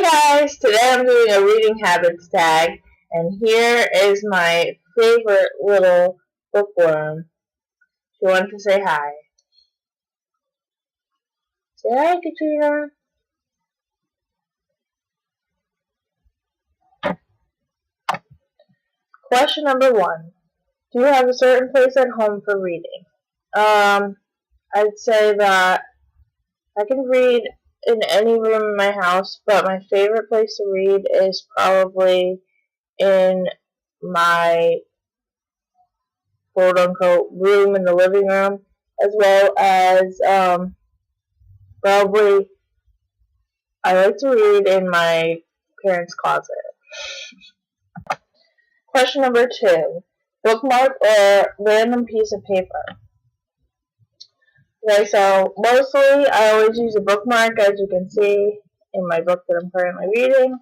Guys, today I'm doing a reading habits tag, and here is my favorite little bookworm. She wanted to say hi. Say hi, Katrina. Question number 1. Do you have a certain place at home for reading? I'd say that I can read in any room in my house, but my favorite place to read is probably in my quote-unquote room in the living room, as well as probably I like to read in my parents' closet. Question number 2. Bookmark or random piece of paper? Okay, so mostly I always use a bookmark, as you can see in my book that I'm currently reading.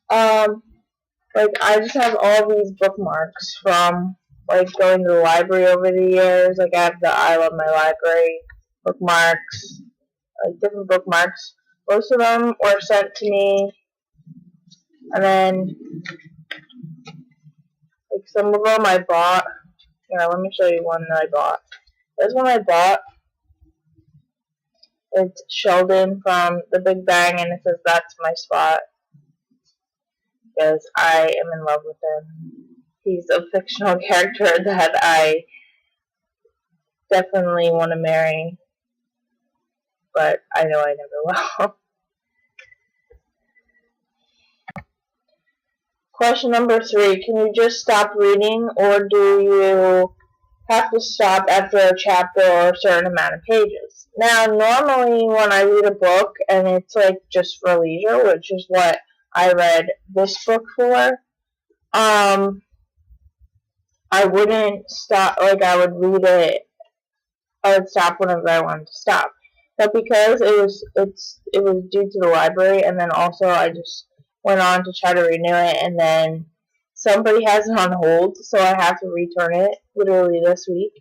I just have all these bookmarks from going to the library over the years. I have the I Love My Library bookmarks, different bookmarks. Most of them were sent to me, and then some of them I bought. Here, let me show you one that I bought. This one I bought. It's Sheldon from The Big Bang, and it says "That's my spot" because I am in love with him. He's a fictional character that I definitely want to marry, but I know I never will. Question number 3. Can you just stop reading, or do you have to stop after a chapter or a certain amount of pages? Now, normally when I read a book, and it's just for leisure, which is what I read this book for, I wouldn't stop, I would read it, I would stop whenever I wanted to stop. But because it was due to the library, and then also I just went on to try to renew it, and then somebody has it on hold, so I have to return it literally this week.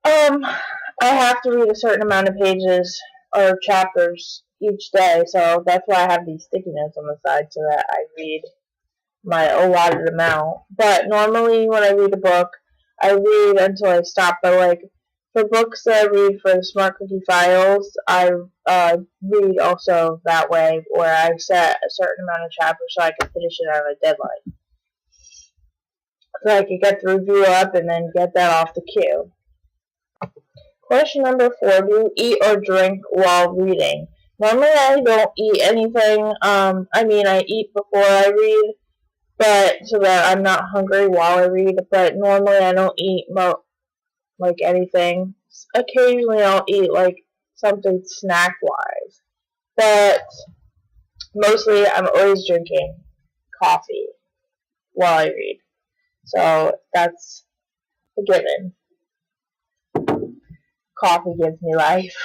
I have to read a certain amount of pages or chapters each day, so that's why I have these sticky notes on the side so that I read my allotted amount. But normally when I read a book, I read until I stop. But for books that I read for the Smart Cookie Files, I read also that way, where I set a certain amount of chapters so I can finish it on a deadline. So I can get the review up and then get that off the queue. Question number 4. Do you eat or drink while reading? Normally I don't eat anything. I eat before I read, but so that I'm not hungry while I read. But normally I don't eat anything. Occasionally I'll eat something snack-wise, but mostly I'm always drinking coffee while I read. So that's a given. Coffee gives me life.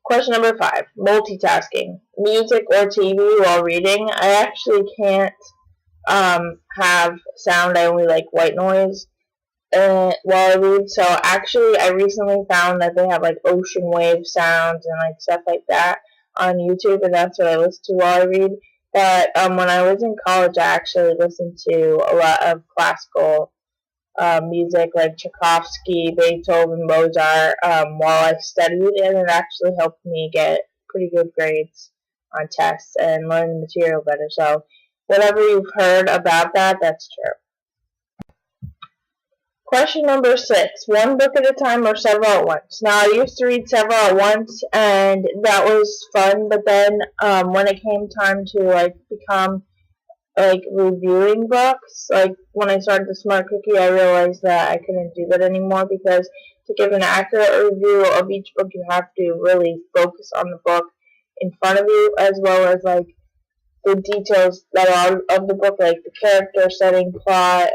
Question number 5. Multitasking. Music or TV while reading. I actually can't have sound. I only like white noise while I read. So actually I recently found that they have ocean wave sounds and stuff like that on YouTube, and that's what I listen to while I read. But when I was in college, I actually listened to a lot of classical music like Tchaikovsky, Beethoven, Mozart while I studied, and it actually helped me get pretty good grades on tests and learn the material better. So whatever you've heard about that, that's true. Question number 6. One book at a time or several at once? Now, I used to read several at once, and that was fun, but then when it came time to become reviewing books, when I started the Smart Cookie, I realized that I couldn't do that anymore, because to give an accurate review of each book, you have to really focus on the book in front of you, as well as the details that are of the book, like the character setting, plot,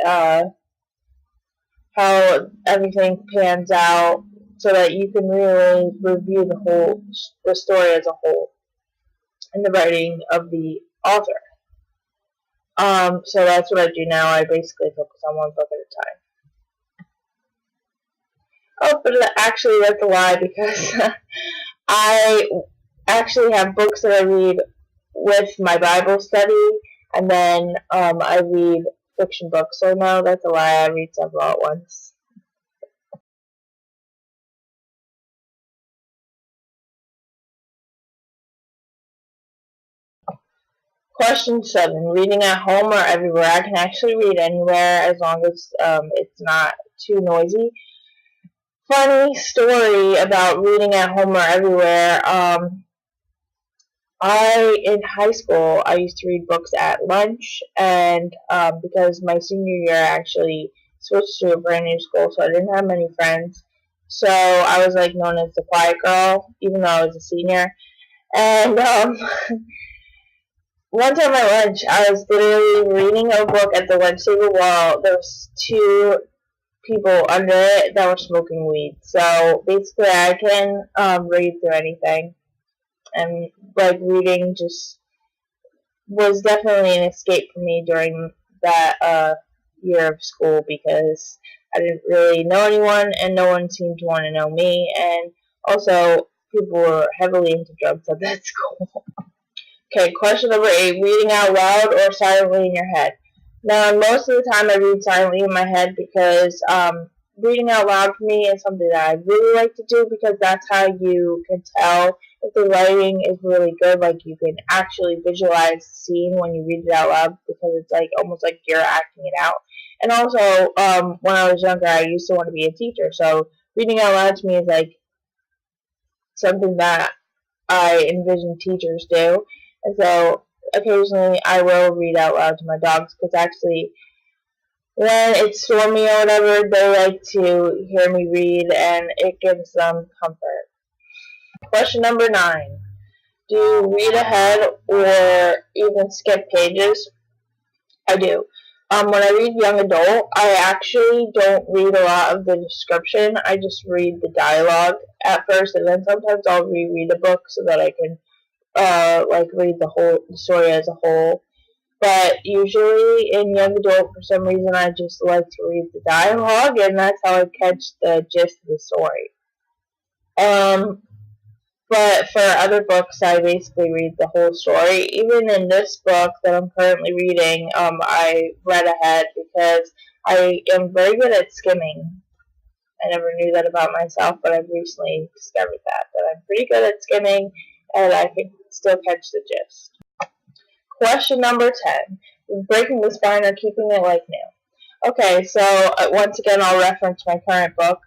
how everything pans out, so that you can really review the story as a whole and the writing of the author. So that's what I do now. I basically focus on one book at a time. Oh, but actually that's a lie, because I actually have books that I read with my Bible study, and then I read fiction books. So no, that's a lie. I read several at once. Question 7. Reading at home or everywhere? I can actually read anywhere as long as it's not too noisy. Funny story about reading at home or everywhere. In high school, I used to read books at lunch, and because my senior year, I actually switched to a brand new school, so I didn't have many friends. So I was like known as the quiet girl, even though I was a senior. And one time at lunch, I was literally reading a book at the lunch table while there was two people under it that were smoking weed. So basically, I can read through anything, and like reading just was definitely an escape for me during that year of school because I didn't really know anyone, and no one seemed to want to know me, and also people were heavily into drugs at that school. Okay, question number 8. Reading out loud or silently in your head? Now, most of the time I read silently in my head because reading out loud for me is something that I really like to do because that's how you can tell if the writing is really good. Like, you can actually visualize the scene when you read it out loud because it's like almost like you're acting it out. And also, when I was younger, I used to want to be a teacher, so reading out loud to me is like something that I envision teachers do. And so occasionally I will read out loud to my dogs because actually when it's stormy or whatever, they like to hear me read and it gives them comfort. Question number 9. Do you read ahead or even skip pages? I do. When I read young adult, I actually don't read a lot of the description. I just read the dialogue at first, and then sometimes I'll reread a book so that I can like read the story as a whole. But usually in young adult, for some reason, I just like to read the dialogue, and that's how I catch the gist of the story. But for other books, I basically read the whole story. Even in this book that I'm currently reading, I read ahead because I am very good at skimming. I never knew that about myself, but I've recently discovered that I'm pretty good at skimming, and I can still catch the gist. Question number 10. Breaking the spine or keeping it like new? Okay, so once again, I'll reference my current book.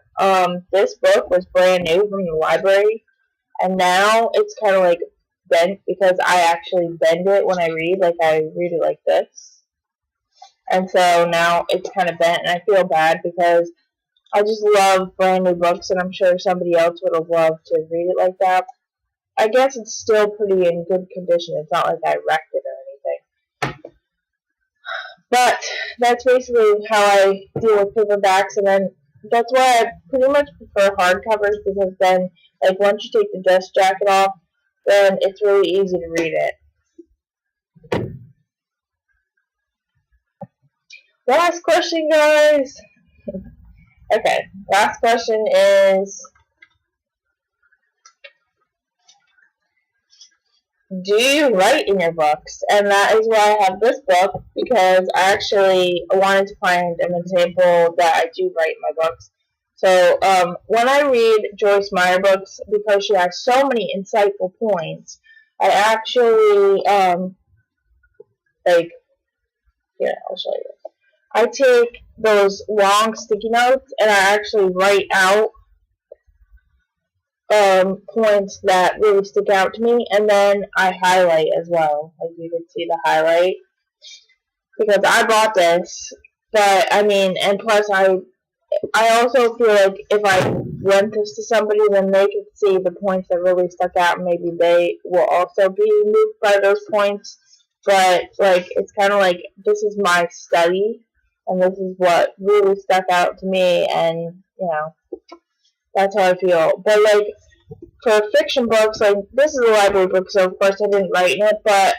This book was brand new from the library, and now it's kind of like bent because I actually bend it when I read. Like, I read it like this. And so now it's kind of bent, and I feel bad because I just love brand new books, and I'm sure somebody else would have loved to read it like that. I guess it's still pretty in good condition. It's not like I wrecked it or anything. But that's basically how I deal with paperbacks, and then that's why I pretty much prefer hardcovers because then, like, once you take the dust jacket off, then it's really easy to read it. Last question, guys. Okay, last question is, do you write in your books? And that is why I have this book, because I actually wanted to find an example that I do write in my books. So when I read Joyce Meyer books, because she has so many insightful points, I actually, here, I'll show you. I take those long sticky notes and I actually write out points that really stick out to me, and then I highlight as well. Like, you can see the highlight because I bought this. But I mean, and plus I also feel like if I lent this to somebody, then they could see the points that really stuck out, and maybe they will also be moved by those points. But like, it's kind of like this is my study, and this is what really stuck out to me, and that's how I feel. But like, for fiction books, like, this is a library book, so of course I didn't write in it, but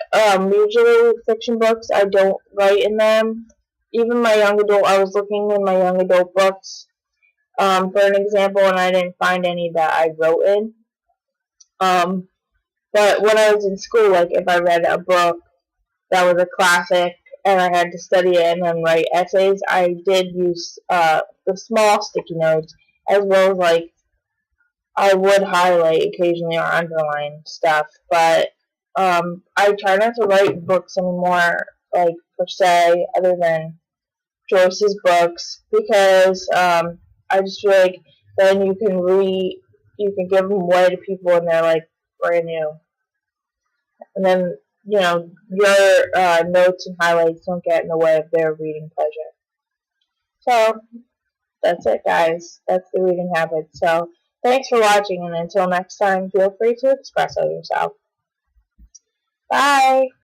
usually fiction books, I don't write in them. Even my young adult, I was looking in my young adult books for an example, and I didn't find any that I wrote in. But when I was in school, like if I read a book that was a classic and I had to study it and then write essays, I did use the small sticky notes as well as like I would highlight occasionally or underline stuff. But I try not to write books anymore, like per se, other than Joyce's books, because I just feel like then you can give them away to people and they're like brand new, and then your notes and highlights don't get in the way of their reading pleasure. So that's it, guys. That's the reading habit. So thanks for watching, and until next time, feel free to express yourself. Bye.